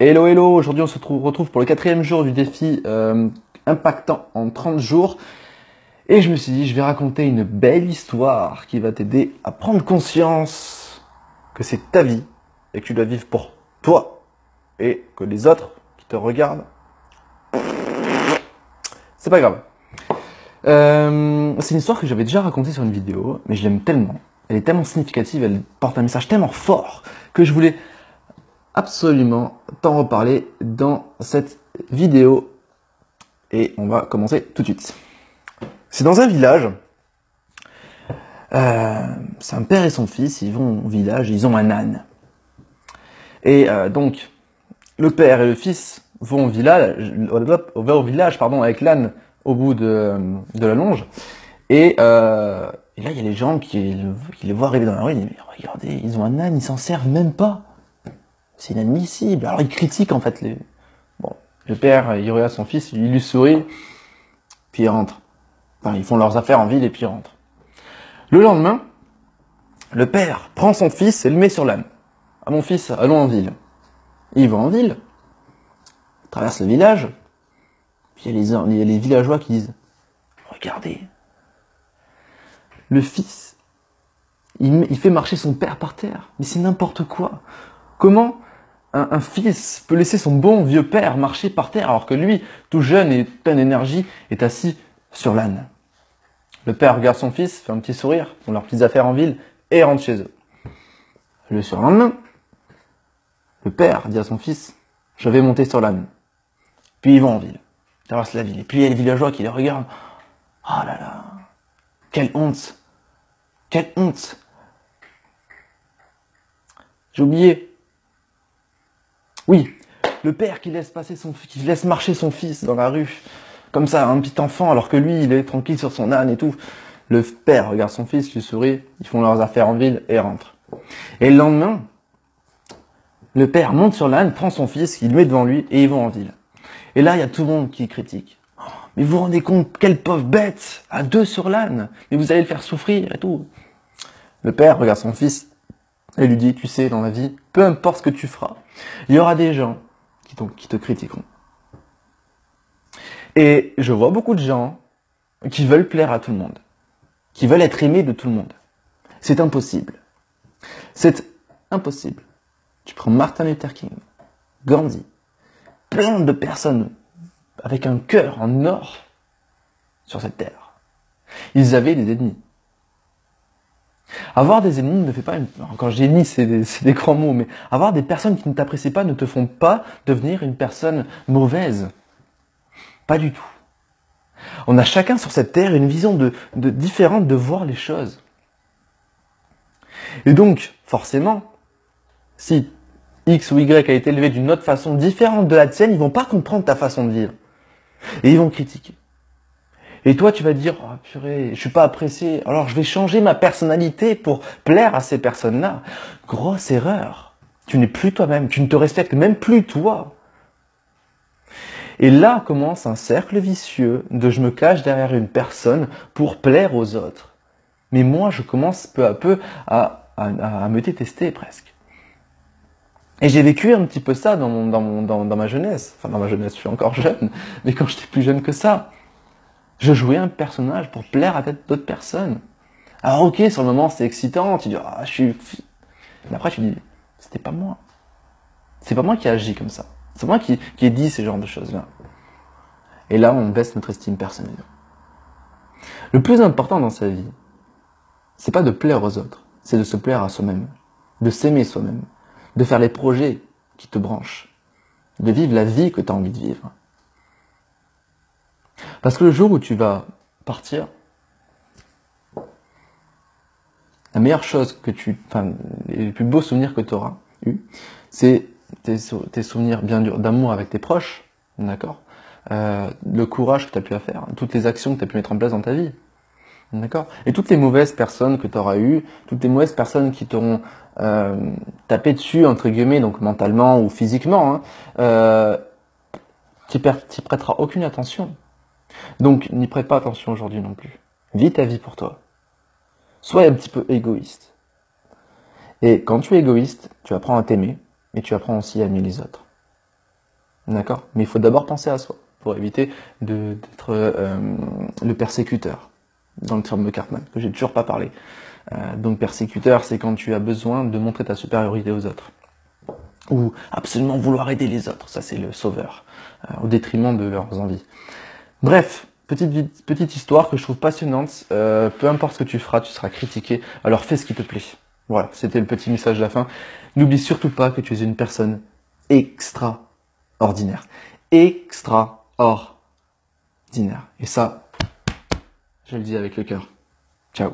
Hello hello, aujourd'hui on se retrouve pour le 4e jour du défi impactant en 30 jours. Et je me suis dit, je vais raconter une belle histoire qui va t'aider à prendre conscience que c'est ta vie et que tu dois vivre pour toi. Et que les autres qui te regardent, c'est pas grave. C'est une histoire que j'avais déjà racontée sur une vidéo, mais je l'aime tellement. Elle est tellement significative, elle porte un message tellement fort que je voulais absolument t'en reparler dans cette vidéo. Et on va commencer tout de suite. C'est dans un village. C'est un père et son fils, ils vont au village, ils ont un âne. Et donc, le père et le fils vont au village avec l'âne au bout de la longe. Et là, il y a les gens qui les voient arriver dans la rue, ils disent, mais regardez, ils ont un âne, ils s'en servent même pas. C'est inadmissible. Alors ils critiquent en fait les... Bon, le père, il regarde son fils, il lui sourit, puis ils rentrent. Enfin, ils font leurs affaires en ville et puis ils rentrent. Le lendemain, le père prend son fils et le met sur l'âne. Ah mon fils, allons en ville. Il va en ville, il traverse le village, puis il y a les villageois qui disent, regardez, le fils, il fait marcher son père par terre. Mais c'est n'importe quoi. Comment un fils peut laisser son bon vieux père marcher par terre alors que lui, tout jeune et plein d'énergie, est assis sur l'âne. Le père regarde son fils, fait un petit sourire, font leurs petites affaires en ville et rentre chez eux. Le surlendemain, le père dit à son fils, je vais monter sur l'âne. Puis ils vont en ville, ils traversent la ville. Et puis il y a les villageois qui les regardent. Oh là là, quelle honte, quelle honte. J'ai oublié. Oui, le père qui laisse marcher son fils dans la rue, comme ça, un petit enfant, alors que lui, il est tranquille sur son âne et tout. Le père regarde son fils, lui sourit, ils font leurs affaires en ville et rentrent. Et le lendemain, le père monte sur l'âne, prend son fils, il le met devant lui et ils vont en ville. Et là, il y a tout le monde qui critique. Oh, mais vous vous rendez compte, quelle pauvre bête, à deux sur l'âne, mais vous allez le faire souffrir et tout. Le père regarde son fils et lui dit, tu sais, dans la vie, peu importe ce que tu feras, il y aura des gens qui te critiqueront. Et je vois beaucoup de gens qui veulent plaire à tout le monde, qui veulent être aimés de tout le monde. C'est impossible. C'est impossible. Tu prends Martin Luther King, Gandhi, plein de personnes avec un cœur en or sur cette terre. Ils avaient des ennemis. Avoir des ennemis ne fait pas quand je dis ennemis, c'est des grands mots, mais avoir des personnes qui ne t'apprécient pas ne te font pas devenir une personne mauvaise. Pas du tout. On a chacun sur cette terre une vision différente de voir les choses. Et donc, forcément, si X ou Y a été élevé d'une autre façon différente de la tienne, ils vont pas comprendre ta façon de vivre. Et ils vont critiquer. Et toi, tu vas dire, oh, purée, je suis pas apprécié, alors je vais changer ma personnalité pour plaire à ces personnes-là. Grosse erreur. Tu n'es plus toi-même, tu ne te respectes même plus toi. Et là commence un cercle vicieux de je me cache derrière une personne pour plaire aux autres. Mais moi, je commence peu à peu à me détester presque. Et j'ai vécu un petit peu ça dans ma jeunesse. Enfin, dans ma jeunesse, je suis encore jeune, mais quand j'étais plus jeune que ça. Je jouais un personnage pour plaire à d'autres personnes. Alors ok, sur le moment, c'est excitant, tu dis, ah, je suis... Mais après, tu dis, c'était pas moi. C'est pas moi qui ai agi comme ça. C'est moi qui ai dit ces genres de choses-là. Et là, on baisse notre estime personnelle. Le plus important dans sa vie, c'est pas de plaire aux autres, c'est de se plaire à soi-même, de s'aimer soi-même, de faire les projets qui te branchent, de vivre la vie que tu as envie de vivre. Parce que le jour où tu vas partir, la meilleure chose les plus beaux souvenirs que tu auras eu, c'est tes souvenirs bien durs d'amour avec tes proches, d'accord, le courage que tu as pu faire, toutes les actions que tu as pu mettre en place dans ta vie, d'accord, et toutes les mauvaises personnes que tu auras eues, toutes les mauvaises personnes qui t'auront tapé dessus, entre guillemets, donc mentalement ou physiquement, tu prêteras aucune attention. Donc, n'y prête pas attention aujourd'hui non plus. Vis ta vie pour toi. Sois un petit peu égoïste. Et quand tu es égoïste, tu apprends à t'aimer, et tu apprends aussi à aimer les autres. D'accord? Mais il faut d'abord penser à soi, pour éviter d'être le persécuteur, dans le terme de Cartman, que j'ai toujours pas parlé. Donc persécuteur, c'est quand tu as besoin de montrer ta supériorité aux autres. Ou absolument vouloir aider les autres, ça c'est le sauveur, au détriment de leurs envies. Bref, petite histoire que je trouve passionnante, peu importe ce que tu feras, tu seras critiqué, alors fais ce qui te plaît. Voilà, c'était le petit message de la fin. N'oublie surtout pas que tu es une personne extraordinaire. Extraordinaire. Et ça, je le dis avec le cœur. Ciao.